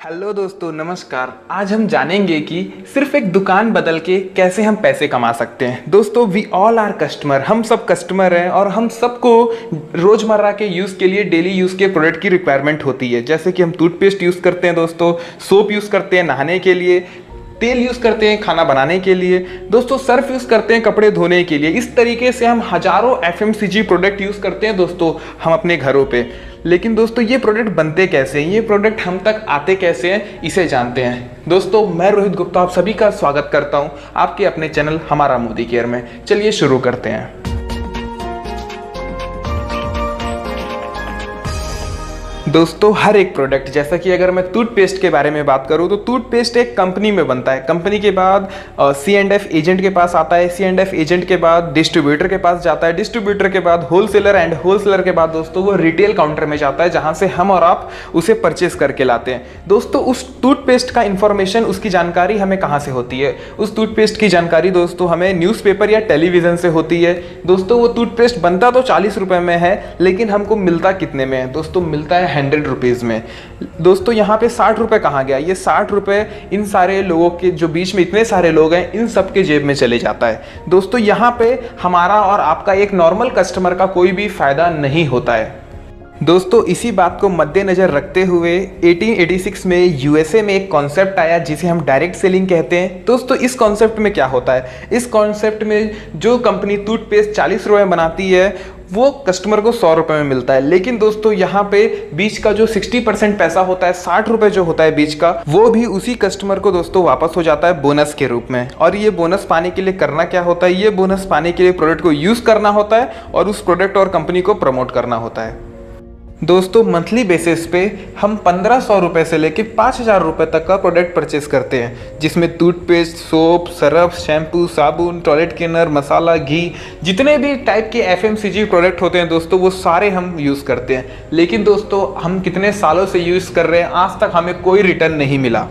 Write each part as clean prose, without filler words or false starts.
Hello दोस्तों, नमस्कार। आज हम जानेंगे कि सिर्फ एक दुकान बदल के कैसे हम पैसे कमा सकते हैं। दोस्तों, वी ऑल आर कस्टमर, हम सब कस्टमर हैं और हम सबको रोज़मर्रा के यूज़ के लिए डेली यूज़ के प्रोडक्ट की रिक्वायरमेंट होती है। जैसे कि हम टूथपेस्ट यूज़ करते हैं दोस्तों, सोप यूज़ करते हैं नहाने के लिए, तेल यूज़ करते हैं खाना बनाने के लिए, दोस्तों सर्फ यूज़ करते हैं कपड़े धोने के लिए। इस तरीके से हम हज़ारों FMCG प्रोडक्ट यूज़ करते हैं दोस्तों हम अपने घरों पे। लेकिन दोस्तों, ये प्रोडक्ट बनते कैसे हैं, ये प्रोडक्ट हम तक आते कैसे हैं, इसे जानते हैं। दोस्तों, मैं रोहित गुप्ता आप सभी का स्वागत करता हूं आपके अपने चैनल हमारा मोदी केयर में। चलिए शुरू करते हैं। दोस्तों, हर एक प्रोडक्ट, जैसा कि अगर मैं टूथपेस्ट के बारे में बात करूं तो टूथपेस्ट एक कंपनी में बनता है। कंपनी के बाद C&F एजेंट के पास आता है, C&F एजेंट के बाद डिस्ट्रीब्यूटर के पास जाता है, डिस्ट्रीब्यूटर के बाद होलसेलर एंड होलसेलर के बाद दोस्तों वो रिटेल काउंटर में जाता है, जहां से हम और आप उसे परचेस करके लाते हैं। दोस्तों, उस टूथपेस्ट का इंफॉर्मेशन, उसकी जानकारी हमें कहाँ से होती है? उस टूथपेस्ट की जानकारी दोस्तों हमें न्यूज़पेपर या टेलीविज़न से होती है। दोस्तों, वो टूथपेस्ट बनता तो 40 रुपये में है, लेकिन हमको मिलता कितने में है? दोस्तों, मिलता है 100 रुपीज़ में। दोस्तों, यहाँ पे 60 रुपये कहाँ गया? ये 60 रुपये इन सारे लोगों के जो बीच में इतने सारे लोग हैं, इन सब के जेब में चले जाता है। दोस्तों, यहाँ पे हमारा और आपका एक नॉर्मल कस्टमर का कोई भी फायदा नहीं होता है। दोस्तों, इसी बात को मद्देनज़र रखते हुए 1886 में USA में एक कॉन्सेप्ट आया जिसे हम डायरेक्ट सेलिंग कहते हैं। दोस्तों, इस कॉन्सेप्ट में क्या होता है? इस कॉन्सेप्ट में जो कंपनी टूथपेस्ट 40 रुपये में बनाती है वो कस्टमर को 100 रुपये में मिलता है। लेकिन दोस्तों, यहाँ पे बीच का जो 60% पैसा होता है, 60 रुपये जो होता है बीच का, वो भी उसी कस्टमर को दोस्तों वापस हो जाता है बोनस के रूप में। और ये बोनस पाने के लिए करना क्या होता है? ये बोनस पाने के लिए प्रोडक्ट को यूज़ करना होता है और उस प्रोडक्ट और कंपनी को प्रमोट करना होता है। दोस्तों, मंथली बेसिस पे हम 1500 रुपये से लेके 5000 रुपये तक का प्रोडक्ट परचेस करते हैं, जिसमें टूथपेस्ट, सोप, सरफ, शैम्पू, साबुन, टॉयलेट क्लीनर, मसाला, घी, जितने भी टाइप के FMCG प्रोडक्ट होते हैं दोस्तों, वो सारे हम यूज़ करते हैं। लेकिन दोस्तों, हम कितने सालों से यूज़ कर रहे हैं, आज तक हमें कोई रिटर्न नहीं मिला।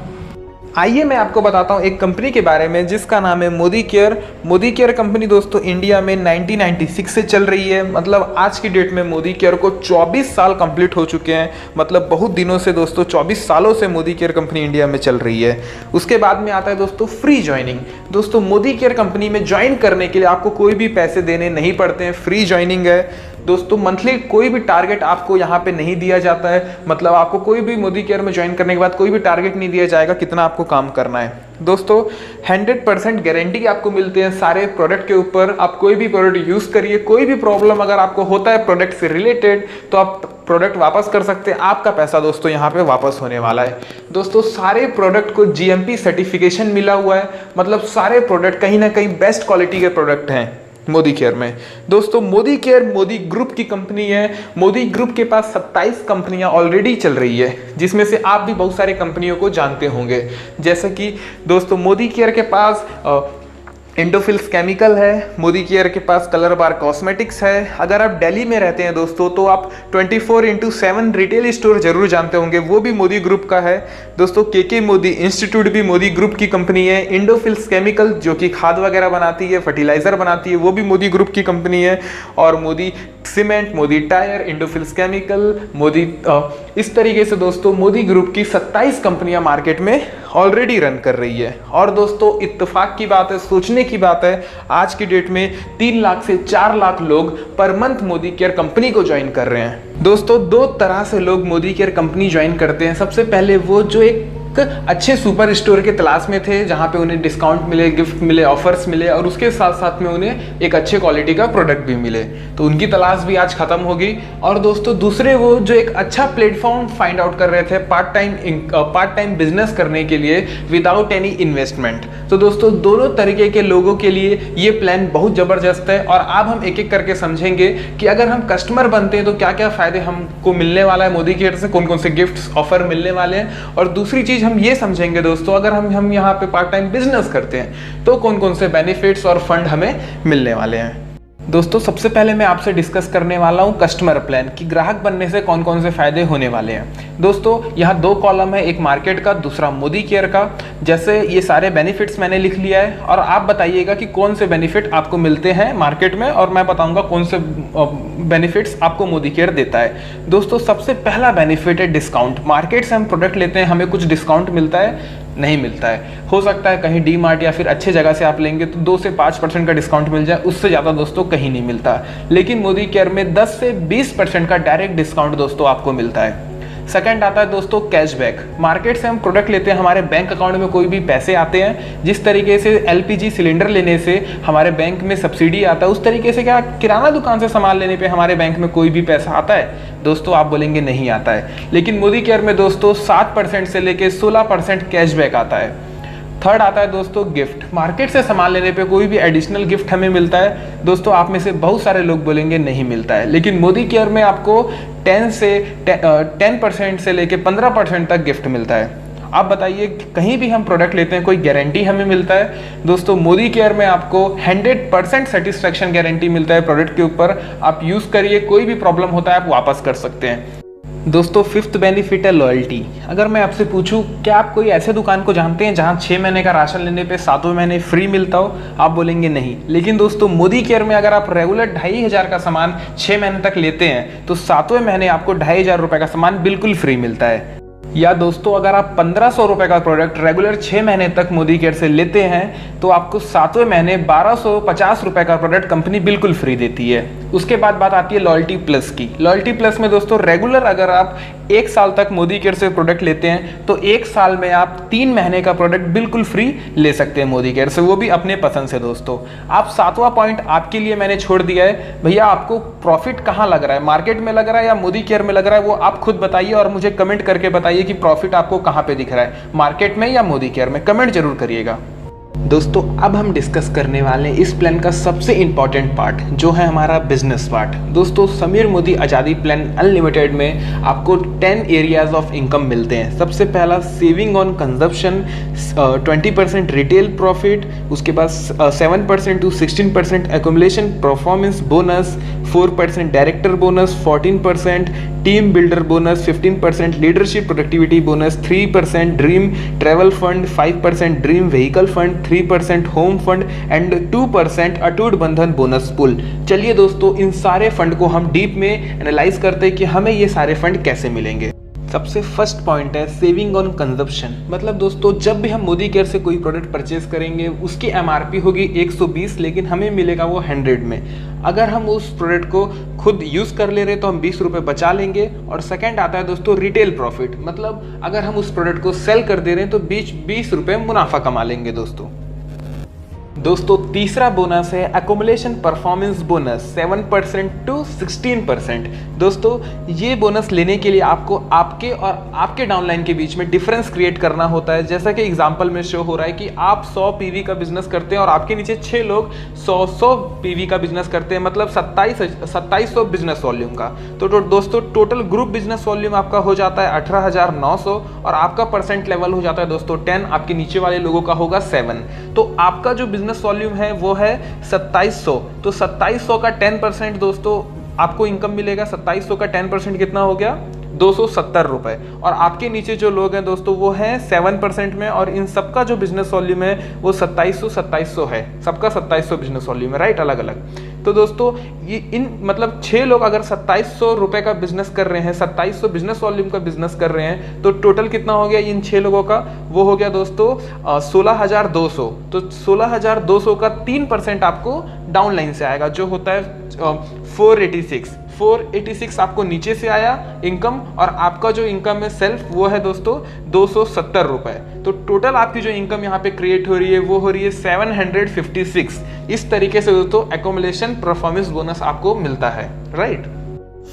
आइए मैं आपको बताता हूँ एक कंपनी के बारे में जिसका नाम है Modi care. Modi care company दोस्तों इंडिया में 1996 से चल रही है। मतलब आज की डेट में मोदी केयर को 24 साल कंप्लीट हो चुके हैं। मतलब बहुत दिनों से दोस्तों, 24 सालों से मोदी केयर कंपनी इंडिया में चल रही है। उसके बाद में आता है दोस्तों फ्री ज्वाइनिंग। दोस्तों, मोदी केयर कंपनी में ज्वाइन करने के लिए आपको कोई भी पैसे देने नहीं पड़ते हैं, फ्री ज्वाइनिंग है। दोस्तों, मंथली कोई भी टारगेट आपको यहाँ पे नहीं दिया जाता है। मतलब आपको कोई भी मोदी केयर में ज्वाइन करने के बाद कोई भी टारगेट नहीं दिया जाएगा कितना आपको काम करना है। दोस्तों, 100% गारंटी आपको मिलते हैं सारे प्रोडक्ट के ऊपर। आप कोई भी प्रोडक्ट यूज़ करिए, कोई भी प्रॉब्लम अगर आपको होता है प्रोडक्ट से रिलेटेड तो आप प्रोडक्ट वापस कर सकते हैं। आपका पैसा दोस्तों यहाँ पे वापस होने वाला है। दोस्तों, सारे प्रोडक्ट को GMP सर्टिफिकेशन मिला हुआ है। मतलब सारे प्रोडक्ट कहीं ना कहीं बेस्ट क्वालिटी के प्रोडक्ट हैं मोदी केयर में। दोस्तों, मोदी केयर मोदी ग्रुप की कंपनी है। मोदी ग्रुप के पास 27 कंपनियां ऑलरेडी चल रही है, जिसमें से आप भी बहुत सारी कंपनियों को जानते होंगे। जैसे कि दोस्तों, मोदी केयर के पास इंडोफिल्स केमिकल है, मोदी केयर के पास कलर बार कॉस्मेटिक्स है। अगर आप दिल्ली में रहते हैं दोस्तों तो आप 24/7 रिटेल स्टोर जरूर जानते होंगे, वो भी मोदी ग्रुप का है। दोस्तों, KK मोदी इंस्टीट्यूट भी मोदी ग्रुप की कंपनी है। इंडोफिल्स केमिकल जो कि खाद वगैरह बनाती है, फर्टिलाइजर बनाती है, वो भी मोदी ग्रुप की कंपनी है। और Modi cement, Modi tyre, Indofils chemical, Modi इस तरीके से दोस्तों मोदी ग्रुप की 27 कंपनियां मार्केट में ऑलरेडी रन कर रही है। और दोस्तों, इत्तेफाक की बात है, सोचने की बात है, आज की डेट में 3 लाख से 4 लाख लोग per month Modi care company को ज्वाइन कर रहे हैं। दोस्तों, 2 तरह से लोग मोदी केयर कंपनी ज्वाइन करते हैं। सबसे पहले वो जो एक अच्छे सुपर स्टोर के तलाश में थे, जहां पे उन्हें डिस्काउंट मिले, गिफ्ट मिले, ऑफर्स मिले और उसके साथ साथ में उन्हें एक अच्छे क्वालिटी का प्रोडक्ट भी मिले, तो उनकी तलाश भी आज खत्म होगी। और दोस्तों, दूसरे वो जो एक अच्छा प्लेटफॉर्म फाइंड आउट कर रहे थे पार्ट टाइम बिजनेस करने के लिए विदाउट एनी इन्वेस्टमेंट। तो दोस्तों, दोनों तरीके के लोगों के लिए ये प्लान बहुत ज़बरदस्त है। और अब हम एक एक करके समझेंगे कि अगर हम कस्टमर बनते हैं तो क्या क्या फ़ायदे हमको मिलने वाला है मोदी केयर से, कौन कौन से गिफ्ट्स ऑफर मिलने वाले हैं। और दूसरी चीज़ हम ये समझेंगे दोस्तों, अगर हम यहाँ पे पार्ट टाइम बिजनेस करते हैं तो कौन कौन से बेनिफिट्स और फंड हमें मिलने वाले हैं। दोस्तों, सबसे पहले मैं आपसे डिस्कस करने वाला हूँ कस्टमर प्लान कि ग्राहक बनने से कौन कौन से फायदे होने वाले हैं। दोस्तों यहाँ दो कॉलम है, एक मार्केट का, दूसरा मोदी केयर का। जैसे ये सारे बेनिफिट्स मैंने लिख लिया है और आप बताइएगा कि कौन से बेनिफिट आपको मिलते हैं मार्केट में और मैं बताऊंगा कौन से बेनिफिट्स आपको मोदी केयर देता है। दोस्तों सबसे पहला बेनिफिट है डिस्काउंट। मार्केट से हम प्रोडक्ट लेते हैं, हमें कुछ डिस्काउंट मिलता है? नहीं मिलता है। हो सकता है कहीं डी मार्ट या फिर अच्छे जगह से आप लेंगे तो 2 से 5% का डिस्काउंट मिल जाए, उससे ज़्यादा दोस्तों कहीं नहीं मिलता। लेकिन मोदी केयर में 10 से 20% का डायरेक्ट डिस्काउंट दोस्तों आपको मिलता है। सेकंड आता है दोस्तों कैशबैक। मार्केट से हम प्रोडक्ट लेते हैं, हमारे बैंक अकाउंट में कोई भी पैसे आते हैं, जिस तरीके से एलपीजी सिलेंडर लेने से हमारे बैंक में सब्सिडी आता है, उस तरीके से क्या किराना दुकान से सामान लेने पे हमारे बैंक में कोई भी पैसा आता है? दोस्तों आप बोलेंगे नहीं आता है। लेकिन मोदी केयर में दोस्तों 7% से लेके 16% कैशबैक आता है। थर्ड आता है दोस्तों गिफ्ट। मार्केट से सामान लेने पे कोई भी एडिशनल गिफ्ट हमें मिलता है? दोस्तों आप में से बहुत सारे लोग बोलेंगे नहीं मिलता है। लेकिन मोदी केयर में आपको 10% से लेके 15% तक गिफ्ट मिलता है। आप बताइए कहीं भी हम प्रोडक्ट लेते हैं कोई गारंटी हमें मिलता है? दोस्तों मोदी केयर में आपको 100% सेटिस्फैक्शन गारंटी मिलता है प्रोडक्ट के ऊपर। आप यूज़ करिए, कोई भी प्रॉब्लम होता है आप वापस कर सकते हैं। दोस्तों फिफ्थ बेनिफिट है लॉयल्टी। अगर मैं आपसे पूछूं क्या आप कोई ऐसे दुकान को जानते हैं जहां 6 महीने का राशन लेने पे 7वें महीने फ्री मिलता हो? आप बोलेंगे नहीं। लेकिन दोस्तों मोदी केयर में अगर आप रेगुलर 2500 का सामान 6 महीने तक लेते हैं तो 7वें महीने आपको 2500 रुपये का सामान बिल्कुल फ्री मिलता है। या दोस्तों अगर आप 1500 रुपये का प्रोडक्ट रेगुलर 6 महीने तक मोदी केयर से लेते हैं तो आपको 7वें महीने 1250 रुपये का प्रोडक्ट कंपनी बिल्कुल फ्री देती है। उसके बाद बात आती है लॉयल्टी प्लस की। लॉयल्टी प्लस में दोस्तों रेगुलर अगर आप 1 साल तक मोदी केयर से प्रोडक्ट लेते हैं तो 1 साल में आप 3 महीने का प्रोडक्ट बिल्कुल फ्री ले सकते हैं मोदी केयर से, वो भी अपने पसंद से। दोस्तों आप 7वां पॉइंट आपके लिए मैंने छोड़ दिया है। भैया आपको प्रॉफिट कहाँ लग रहा है, मार्केट में लग रहा है या मोदी केयर में लग रहा है, वो आप खुद बताइए और मुझे कमेंट करके बताइए कि प्रॉफिट आपको कहाँ पे दिख रहा है, मार्केट में या मोदी केयर में। कमेंट जरूर करिएगा। दोस्तों अब हम डिस्कस करने वाले हैं इस प्लान का सबसे इंपॉर्टेंट पार्ट, जो है हमारा बिजनेस पार्ट। दोस्तों समीर मोदी आज़ादी प्लान अनलिमिटेड में आपको 10 एरियाज ऑफ इनकम मिलते हैं। सबसे पहला saving on consumption, 20% retail profit, उसके बाद 7% to 16% accumulation performance bonus, 4% director bonus, 14% team builder bonus, 15% leadership productivity bonus, 3% dream travel fund, 5% dream vehicle fund, 3% home fund and 2% अटूट बंधन बोनस पूल। चलिए दोस्तों इन सारे फंड को हम डीप में एनालाइज करते हैं कि हमें ये सारे फंड कैसे मिलेंगे। सबसे फर्स्ट पॉइंट है सेविंग ऑन कंजप्शन। मतलब दोस्तों जब भी हम मोदी केयर से कोई प्रोडक्ट परचेज करेंगे उसकी एमआरपी होगी 120, लेकिन हमें मिलेगा वो 100 में। अगर हम उस प्रोडक्ट को खुद यूज़ कर ले रहे तो हम 20 रुपये बचा लेंगे। और सेकंड आता है दोस्तों रिटेल प्रॉफिट, मतलब अगर हम उस प्रोडक्ट को सेल कर दे रहे हैं तो 20 रुपये मुनाफा कमा लेंगे। दोस्तों तीसरा बोनस है एक्युमुलेशन परफॉर्मेंस बोनस, 7% to 16%। दोस्तों ये बोनस लेने के लिए आपको आपके और आपके डाउनलाइन के बीच में डिफरेंस क्रिएट करना होता है। जैसा कि एग्जांपल में शो हो रहा है कि आप 100 पीवी का बिजनेस करते हैं और आपके नीचे 6 लोग 100 पीवी का बिजनेस करते हैं, मतलब 2700 बिजनेस वॉल्यूम का। तो दोस्तों टोटल ग्रुप बिजनेस वॉल्यूम आपका हो जाता है 18,900 और आपका परसेंट लेवल हो जाता है दोस्तों 10, आपके नीचे वाले लोगों का होगा 7। तो आपका जो बिजनेस वॉल्यूम है वो है 2700। तो 2700 का 10% दोस्तों आपको इनकम मिलेगा। 2700 का 10% कितना हो गया? 270 रुपए। और आपके नीचे जो लोग हैं दोस्तों वो हैं 7% में, और इन सबका जो बिजनेस वॉल्यूम है वो 2700 है। सबका 2700 बिजनेस वॉल्यूम है, राइट, अलग अलग। तो दोस्तों ये इन मतलब 6 लोग अगर 2700 रुपए का बिजनेस कर रहे हैं, 2700 बिजनेस वॉल्यूम का बिजनेस कर रहे हैं, तो टोटल कितना हो गया इन 6 लोगों का? वो हो गया दोस्तों 16,200। तो 16,200 का 3% आपको डाउनलाइन से आएगा, जो होता है 486 आपको नीचे से आया इनकम, और आपका जो इनकम है सेल्फ वो है दोस्तों 270 रुपए। तो टोटल आपकी जो इनकम यहाँ पे क्रिएट हो रही है वो हो रही है 756। इस तरीके से दोस्तों एक्युमुलेशन परफॉर्मेंस बोनस आपको मिलता है, राइट।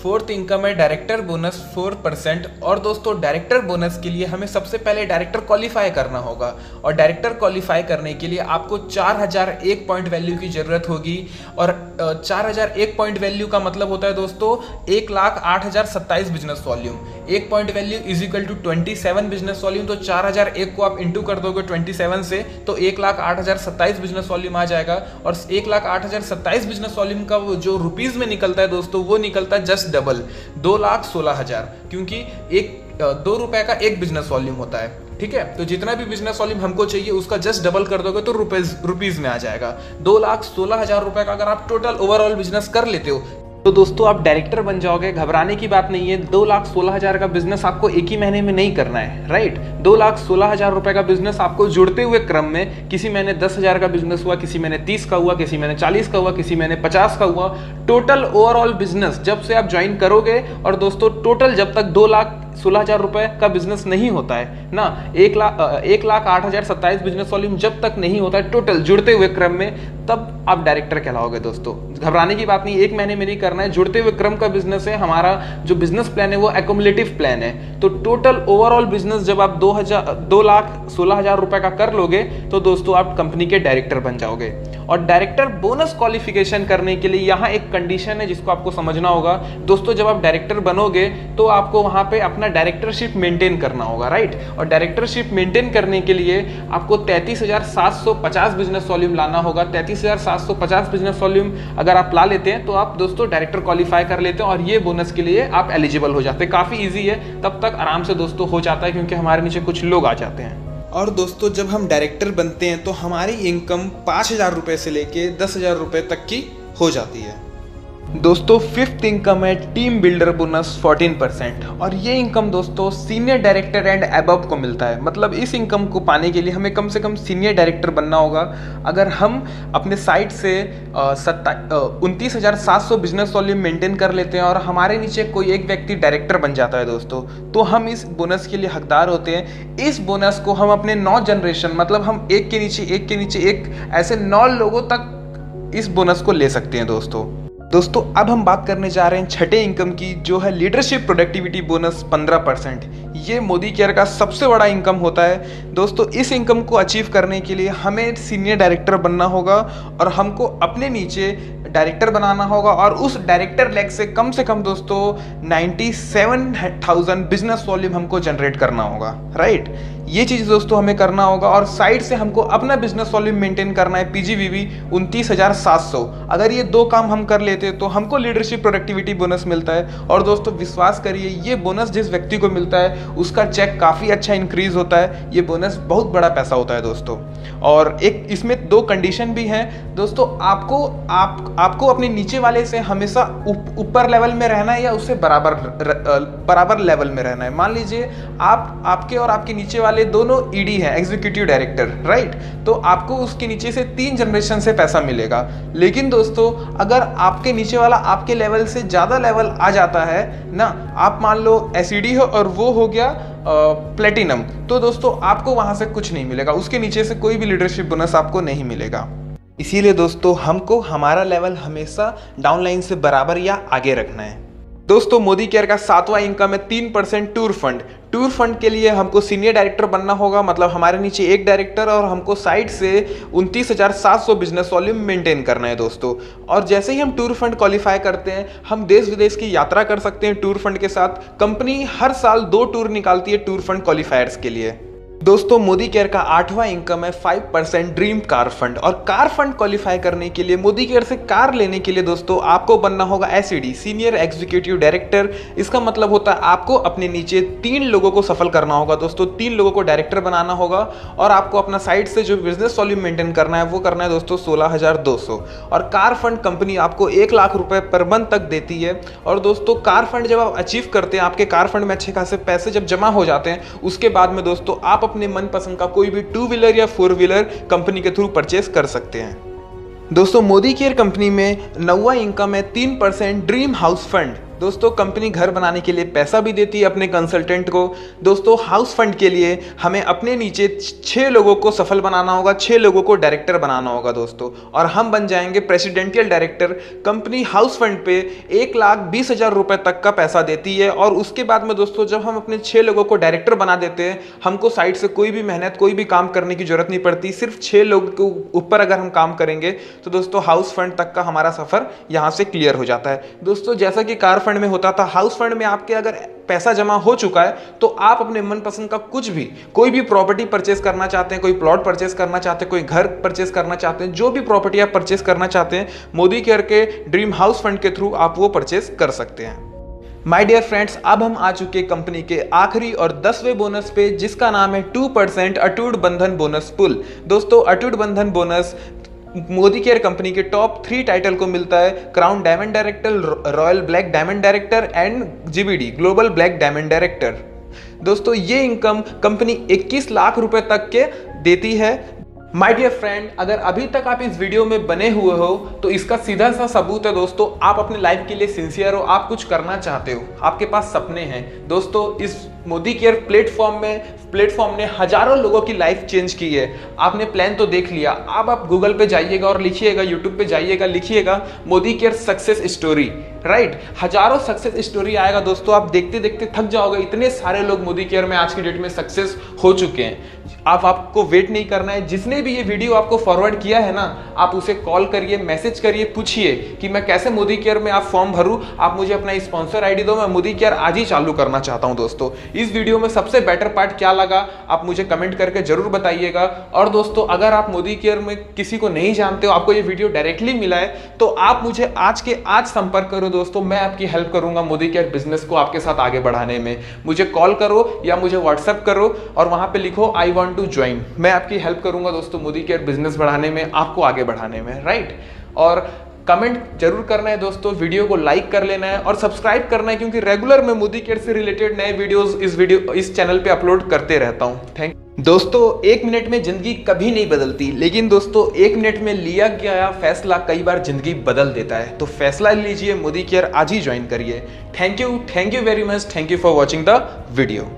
फोर्थ इनकम है डायरेक्टर बोनस 4%। और दोस्तों डायरेक्टर बोनस के लिए हमें सबसे पहले डायरेक्टर क्वालिफाई करना होगा, और डायरेक्टर क्वालिफाई करने के लिए आपको 4001 पॉइंट वैल्यू की जरूरत होगी। और 4001 पॉइंट वैल्यू का मतलब होता है दोस्तों 1,08,027 business volume. 1 point value is equal to 27 business volume. तो 4001 को आप इंटू कर दोगे 27 से तो 1,08,027 बिजनेस वॉल्यूम आ जाएगा। और 1,08,027 बिजनेस वॉल्यूम का जो रुपीज में निकलता है दोस्तों वो निकलता है जस्ट जस्ट डबल 2,16,000, क्योंकि एक 2 रुपए का एक बिजनेस वॉल्यूम होता है, ठीक है। तो जितना भी बिजनेस वॉल्यूम हमको चाहिए उसका जस्ट डबल कर दोगे तो रुपीज में आ जाएगा। 2,16,000 रुपए का अगर आप टोटल ओवरऑल बिजनेस कर लेते हो तो दोस्तों आप डायरेक्टर बन जाओगे। घबराने की बात नहीं है, 2,16,000 का बिजनेस आपको एक ही महीने में नहीं करना है, राइट। 2,16,000 रुपए का बिजनेस आपको जुड़ते हुए क्रम में, किसी महीने 10,000 का बिजनेस हुआ, किसी महीने 30 का हुआ, किसी महीने 40 का हुआ, किसी महीने 50 का हुआ, टोटल ओवरऑल बिजनेस जब से आप ज्वाइन करोगे, और दोस्तों टोटल जब तक 2,16,000 रुपए का बिजनेस नहीं होता है ना, 1,08,027 बिजनेस वॉल्यूम जब तक नहीं होता है टोटल जुड़ते हुए क्रम में, तब आप डायरेक्टर कहलाओगे। दोस्तों घबराने की बात नहीं, एक महीने में नहीं करना है, जुड़ते हुए क्रम का बिजनेस है। हमारा जो बिजनेस प्लान है वो एक्युमुलेटिव प्लान है। तो टोटल ओवरऑल बिजनेस जब आप 2,16,000 रुपए का कर लोगे तो दोस्तों आप कंपनी के डायरेक्टर बन जाओगे। और डायरेक्टर बोनस क्वालिफिकेशन करने के लिए यहाँ एक कंडीशन है जिसको आपको समझना होगा। दोस्तों जब आप डायरेक्टर बनोगे तो आपको वहाँ पे अपना डायरेक्टरशिप मेंटेन करना होगा, राइट। और डायरेक्टरशिप मेंटेन करने के लिए आपको 33,750 बिजनेस वॉल्यूम लाना होगा। 33,750 बिजनेस वॉल्यूम अगर आप ला लेते हैं तो आप दोस्तों डायरेक्टर क्वालिफाई कर लेते हैं और ये बोनस के लिए आप एलिजिबल हो जाते हैं। काफ़ी ईजी है, तब तक आराम से दोस्तों हो जाता है क्योंकि हमारे नीचे कुछ लोग आ जाते हैं। और दोस्तों जब हम डायरेक्टर बनते हैं तो हमारी इनकम 5,000 रुपये से लेके 10,000 रुपये तक की हो जाती है। दोस्तों फिफ्थ इनकम है टीम बिल्डर बोनस 14%, और ये इनकम दोस्तों सीनियर डायरेक्टर एंड अबव को मिलता है। मतलब इस इनकम को पाने के लिए हमें कम से कम सीनियर डायरेक्टर बनना होगा। अगर हम अपने साइड से 29,700 बिजनेस वॉल्यूम मेंटेन कर लेते हैं और हमारे नीचे कोई एक व्यक्ति डायरेक्टर बन जाता है दोस्तों, तो हम इस बोनस के लिए हकदार होते हैं। इस बोनस को हम अपने 9 जनरेशन, मतलब हम एक के नीचे एक ऐसे 9 लोगों तक इस बोनस को ले सकते हैं दोस्तों अब हम बात करने जा रहे हैं छठे इनकम की, जो है लीडरशिप प्रोडक्टिविटी बोनस 15%। ये मोदी केयर का सबसे बड़ा इनकम होता है। दोस्तों इस इनकम को अचीव करने के लिए हमें सीनियर डायरेक्टर बनना होगा और हमको अपने नीचे डायरेक्टर बनाना होगा, और उस डायरेक्टर लेग से कम दोस्तों 97,000 बिजनेस वॉल्यूम हमको जनरेट करना होगा, राइट। ये चीज़ दोस्तों हमें करना होगा, और साइड से हमको अपना बिजनेस वॉल्यूम मेंटेन करना है, PGVV 29,700। अगर ये 2 काम हम कर लेते हैं तो हमको लीडरशिप प्रोडक्टिविटी बोनस मिलता है। और दोस्तों विश्वास करिए, ये बोनस जिस व्यक्ति को मिलता है उसका चेक काफ़ी अच्छा इंक्रीज होता है। ये बोनस बहुत बड़ा पैसा होता है दोस्तों। और एक इसमें 2 कंडीशन भी हैं दोस्तों। आपको अपने नीचे वाले से हमेशा ऊपर लेवल में रहना है या उससे बराबर लेवल में रहना है। मान लीजिए आपके और आपके नीचे वाले दोनों ED हैं, एग्जीक्यूटिव डायरेक्टर, राइट। तो आपको उसके नीचे से 3 जनरेशन से पैसा मिलेगा। लेकिन दोस्तों अगर आपके नीचे वाला आपके लेवल से ज़्यादा लेवल आ जाता है ना, आप मान लो SED हो और वो हो गया प्लेटिनम, तो दोस्तों आपको वहां से कुछ नहीं मिलेगा, उसके नीचे से कोई भी लीडरशिप बोनस आपको नहीं मिलेगा। इसीलिए दोस्तों हमको हमारा लेवल हमेशा डाउनलाइन से बराबर या आगे रखना है। दोस्तों मोदी केयर का 7वां इनकम है 3% टूर फंड। टूर फंड के लिए हमको सीनियर डायरेक्टर बनना होगा, मतलब हमारे नीचे एक डायरेक्टर, और हमको साइड से 29,700 बिजनेस वॉल्यूम मेंटेन करना है दोस्तों। और जैसे ही हम टूर फंड क्वालिफाई करते हैं, हम देश विदेश की यात्रा कर सकते हैं टूर फंड के साथ। कंपनी हर साल 2 टूर निकालती है टूर फंड क्वालिफायर्स के लिए। दोस्तों मोदी केयर का 8वां इनकम है 5% ड्रीम कार फंड। और कार फंड क्वालिफाई करने के लिए, मोदी केयर से कार लेने के लिए दोस्तों आपको बनना होगा SED, सीनियर एग्जीक्यूटिव डायरेक्टर। इसका मतलब होता है आपको अपने नीचे 3 लोगों को सफल करना होगा दोस्तों, 3 लोगों को डायरेक्टर बनाना होगा, और आपको अपना साइड से जो बिजनेस वॉल्यूम मेंटेन करना है वो करना है दोस्तों 16,200। और कार फंड कंपनी आपको 1 लाख रुपए पर मंथ तक देती है। और दोस्तों कार फंड जब आप अचीव करते हैं, आपके कार फंड में अच्छे खासे पैसे जब जमा हो जाते हैं, उसके बाद में दोस्तों आप अपने मनपसंद का कोई भी 2 व्हीलर या 4 व्हीलर कंपनी के थ्रू परचेस कर सकते हैं। दोस्तों मोदी केयर कंपनी में 9वां इनकम है 3% ड्रीम हाउस फंड। दोस्तों कंपनी घर बनाने के लिए पैसा भी देती है अपने कंसल्टेंट को। दोस्तों हाउस फंड के लिए हमें अपने नीचे 6 लोगों को सफल बनाना होगा, 6 लोगों को डायरेक्टर बनाना होगा दोस्तों, और हम बन जाएंगे presidential director. Company house fund पे 1,20,000 रुपए तक का पैसा देती है। और उसके बाद में दोस्तों जब हम अपने 6 लोगों को डायरेक्टर बना देते हैं, हमको साइड से कोई भी मेहनत, कोई भी काम करने की जरूरत नहीं पड़ती। सिर्फ 6 लोगों के ऊपर अगर हम काम करेंगे तो दोस्तों हाउस फंड तक का हमारा सफर यहाँ से क्लियर हो जाता है। दोस्तों जैसा कि कार फंड में होता था, हाउस फंड में आपके अगर पैसा जमा हो चुका है तो आप अपने मनपसंद का कुछ भी, कोई भी प्रॉपर्टी परचेस करना चाहते हैं, कोई प्लॉट परचेस करना चाहते हैं, कोई घर परचेस करना चाहते हैं, जो भी प्रॉपर्टी आप परचेस करना चाहते हैं, मोदी केयर के ड्रीम हाउस फंड के थ्रू आप वो परचेस कर सकते हैं। माय डियर फ्रेंड्स, अब हम आ चुके कंपनी के आखिरी और 10वें बोनस पे, जिसका नाम है 2% अटूट बंधन बोनस पुल। दोस्तों, अटूट बंधन बोनस मोदी केयर कंपनी के टॉप 3 टाइटल को मिलता है: crown diamond director, royal black diamond director and GBD global black diamond director. दोस्तों, ये इनकम कंपनी 21 लाख रुपए तक के देती है। माय डियर फ्रेंड, अगर अभी तक आप इस वीडियो में बने हुए हो तो इसका सीधा सा सबूत है दोस्तों, आप अपने लाइफ के लिए सिंसियर हो, आप कुछ करना चाहते हो, आपके पास सपने हैं। दोस्तों, इस मोदी केयर प्लेटफॉर्म ने हजारों लोगों की लाइफ चेंज की है। आपने प्लान तो देख लिया, अब आप गूगल पे जाइएगा और लिखिएगा, यूट्यूब पे जाइएगा, लिखिएगा Modi care success story, right. हजारों सक्सेस स्टोरी आएगा दोस्तों, आप देखते देखते थक जाओगे। इतने सारे लोग मोदी केयर में आज की डेट में सक्सेस हो चुके हैं। आपको वेट नहीं करना है। जिसने भी ये वीडियो आपको फॉरवर्ड किया है ना, आप उसे कॉल करिए, मैसेज करिए, पूछिए कि मैं कैसे मोदी केयर में आप फॉर्म भरूं, आप मुझे अपना स्पॉन्सर आईडी दो, मैं मोदी केयर आज ही चालू करना चाहता हूं। दोस्तों, इस वीडियो में सबसे बेटर पार्ट क्या लगा आप मुझे कमेंट करके जरूर बताइएगा। और दोस्तों, अगर आप मोदी केयर में किसी को नहीं जानते हो, आपको ये वीडियो डायरेक्टली मिला है, तो आप मुझे आज के आज संपर्क करो दोस्तों। मैं आपकी हेल्प करूंगा मोदी केयर बिजनेस को आपके साथ आगे बढ़ाने में। मुझे कॉल करो या मुझे व्हाट्सएप करो और वहां पे लिखो आई वांट टू ज्वाइन। मैं आपकी हेल्प करूंगा दोस्तों मोदी केयर बिजनेस बढ़ाने में, आपको आगे बढ़ाने में, राइट। और कमेंट जरूर करना है दोस्तों, वीडियो को लाइक कर लेना है और सब्सक्राइब करना है, क्योंकि रेगुलर मैं मोदी केयर से रिलेटेड नए वीडियोस इस चैनल पे अपलोड करते रहता हूं। थैंक दोस्तों, 1 मिनट में जिंदगी कभी नहीं बदलती, लेकिन दोस्तों 1 मिनट में लिया गया फैसला कई बार जिंदगी बदल देता है। तो फैसला लीजिए, मोदी केयर आज ही ज्वाइन करिए। Thank you very much, thank you for watching the video.